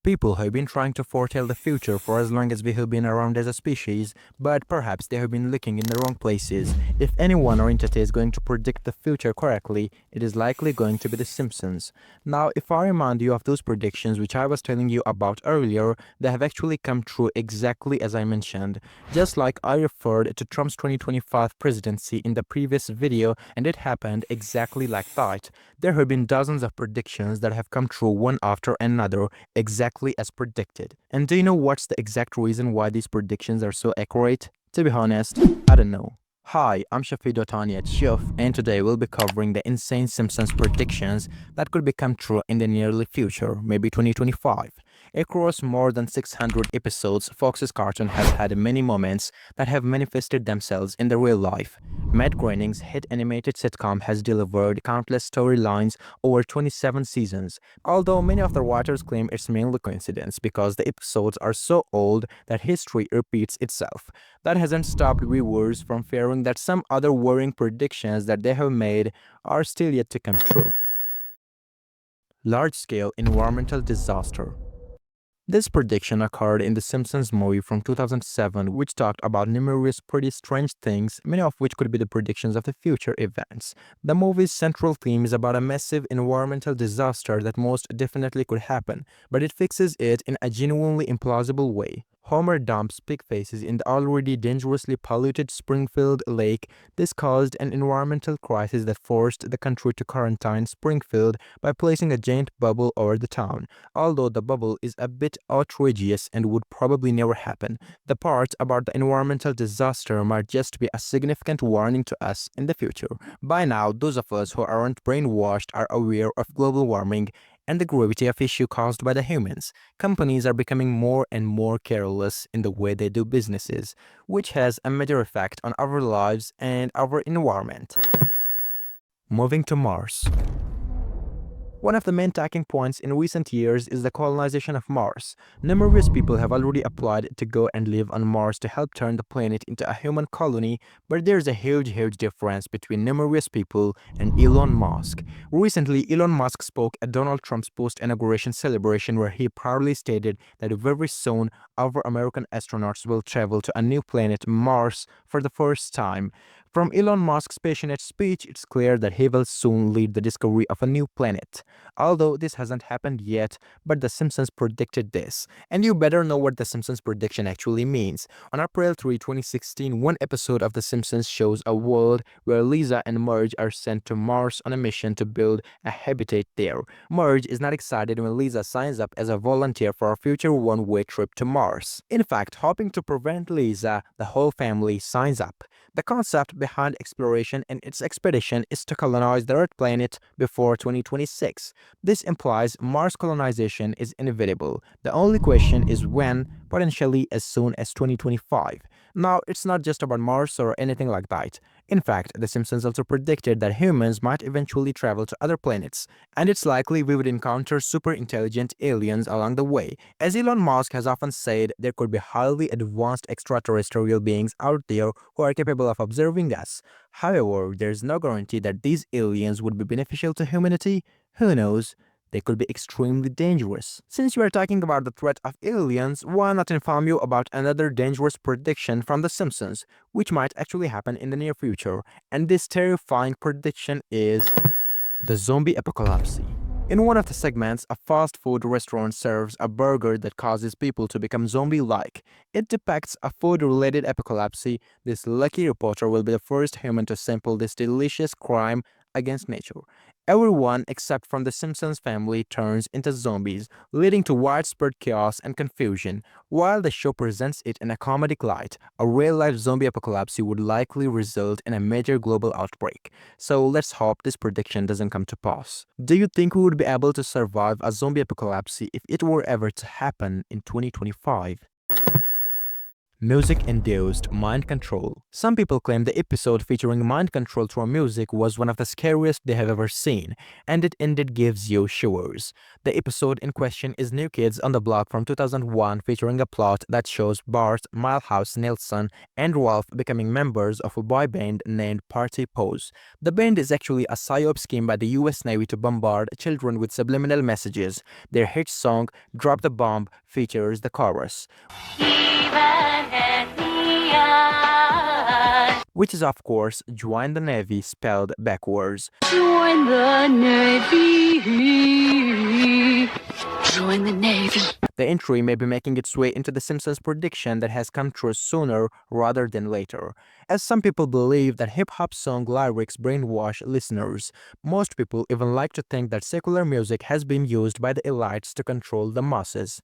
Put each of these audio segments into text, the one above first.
People have been trying to foretell the future for as long as we have been around as a species, but perhaps they have been looking in the wrong places. If anyone or entity is going to predict the future correctly, it is likely going to be the Simpsons. Now, if I remind you of those predictions which I was telling you about earlier, they have actually come true exactly as I mentioned. Just like I referred to Trump's 2025 presidency in the previous video, and it happened exactly like that. There have been dozens of predictions that have come true one after another, exactly as predicted. And do you know what's the exact reason why these predictions are so accurate? To be honest, I don't know. Hi, I'm Shafi Dotani at Chef, and today we'll be covering the insane Simpsons predictions that could become true in the nearly future, maybe 2025. Across more than 600 episodes, Fox's cartoon has had many moments that have manifested themselves in the real life. Matt Groening's hit animated sitcom has delivered countless storylines over 27 seasons, although many of the writers claim it's mainly coincidence because the episodes are so old that history repeats itself. That hasn't stopped viewers from fearing that some other worrying predictions that they have made are still yet to come true. Large-scale environmental disaster. This prediction occurred in the Simpsons movie from 2007, which talked about numerous pretty strange things, many of which could be the predictions of the future events. The movie's central theme is about a massive environmental disaster that most definitely could happen, but it fixes it in a genuinely implausible way. Homer dumps pig faces in the already dangerously polluted Springfield Lake. This caused an environmental crisis that forced the country to quarantine Springfield by placing a giant bubble over the town. Although the bubble is a bit outrageous and would probably never happen, the part about the environmental disaster might just be a significant warning to us in the future. By now, those of us who aren't brainwashed are aware of global warming and the gravity of issue caused by the humans. Companies are becoming more and more careless in the way they do businesses, which has a major effect on our lives and our environment. Moving to Mars. One of the main talking points in recent years is the colonization of Mars. Numerous people have already applied to go and live on Mars to help turn the planet into a human colony, but there's a huge difference between numerous people and Elon Musk. Recently, Elon Musk spoke at Donald Trump's post-inauguration celebration where he proudly stated that very soon our American astronauts will travel to a new planet, Mars, for the first time. From Elon Musk's passionate speech, it's clear that he will soon lead the discovery of a new planet. Although this hasn't happened yet, but The Simpsons predicted this. And you better know what The Simpsons prediction actually means. On April 3, 2016, one episode of The Simpsons shows a world where Lisa and Marge are sent to Mars on a mission to build a habitat there. Marge is not excited when Lisa signs up as a volunteer for a future one-way trip to Mars. In fact, hoping to prevent Lisa, the whole family signs up. The concept behind exploration and its expedition is to colonize the Earth planet before 2026. This implies Mars colonization is inevitable. The only question is when, potentially as soon as 2025. Now, it's not just about Mars or anything like that. In fact, The Simpsons also predicted that humans might eventually travel to other planets, and it's likely we would encounter super intelligent aliens along the way. As Elon Musk has often said, there could be highly advanced extraterrestrial beings out there who are capable of observing us. However, there's no guarantee that these aliens would be beneficial to humanity. Who knows? They could be extremely dangerous. Since we are talking about the threat of aliens, why not inform you about another dangerous prediction from The Simpsons, which might actually happen in the near future. And this terrifying prediction is the zombie apocalypse. In one of the segments, a fast food restaurant serves a burger that causes people to become zombie-like. It depicts a food-related apocalypse. This lucky reporter will be the first human to sample this delicious crime against nature. Everyone except from the Simpsons family turns into zombies, leading to widespread chaos and confusion. While the show presents it in a comedic light, a real-life zombie apocalypse would likely result in a major global outbreak. So let's hope this prediction doesn't come to pass. Do you think we would be able to survive a zombie apocalypse if it were ever to happen in 2025? Music-induced mind control. Some people claim the episode featuring mind control through music was one of the scariest they have ever seen, and it indeed gives you shivers. The episode in question is New Kids on the Block from 2001, featuring a plot that shows Bart, Milhouse, Nelson, and Ralph becoming members of a boy band named Party Pose. The band is actually a psyop scheme by the US Navy to bombard children with subliminal messages. Their hit song, Drop the Bomb, features the chorus, which is of course Join the Navy spelled backwards. Join the Navy. Join the Navy. The entry may be making its way into the Simpsons prediction that has come true sooner rather than later, as some people believe that hip-hop song lyrics brainwash listeners. Most people even like to think that secular music has been used by the elites to control the masses.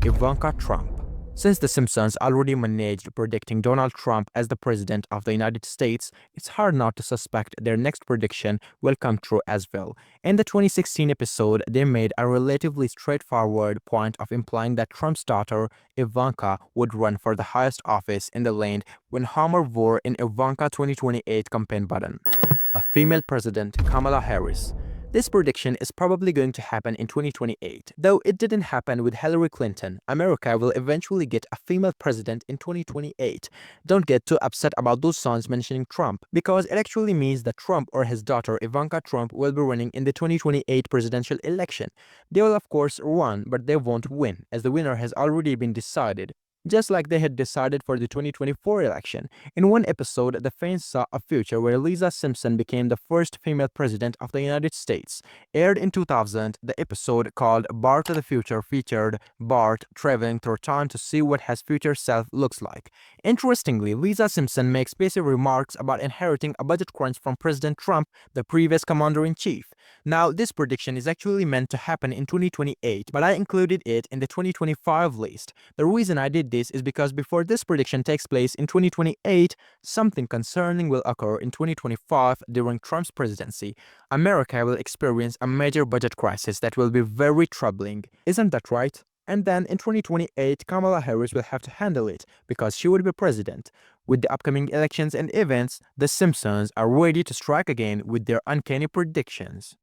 Ivanka Trump. Since The Simpsons already managed predicting Donald Trump as the President of the United States, it's hard not to suspect their next prediction will come true as well. In the 2016 episode, they made a relatively straightforward point of implying that Trump's daughter, Ivanka, would run for the highest office in the land when Homer wore an Ivanka 2028 campaign button. A female president, Kamala Harris. This prediction is probably going to happen in 2028. Though it didn't happen with Hillary Clinton, America will eventually get a female president in 2028. Don't get too upset about those songs mentioning Trump, because it actually means that Trump or his daughter Ivanka Trump will be running in the 2028 presidential election. They will of course run, but they won't win, as the winner has already been decided, just like they had decided for the 2024 election. In one episode, the fans saw a future where Lisa Simpson became the first female president of the United States. Aired in 2000, the episode called Bart to the Future featured Bart traveling through time to see what his future self looks like. Interestingly, Lisa Simpson makes basic remarks about inheriting a budget crunch from President Trump, the previous commander-in-chief. Now, this prediction is actually meant to happen in 2028, but I included it in the 2025 list. The reason I did this is because before this prediction takes place in 2028, something concerning will occur in 2025 during Trump's presidency. America will experience a major budget crisis that will be very troubling. Isn't that right? And then in 2028, Kamala Harris will have to handle it because she will be president. With the upcoming elections and events, The Simpsons are ready to strike again with their uncanny predictions.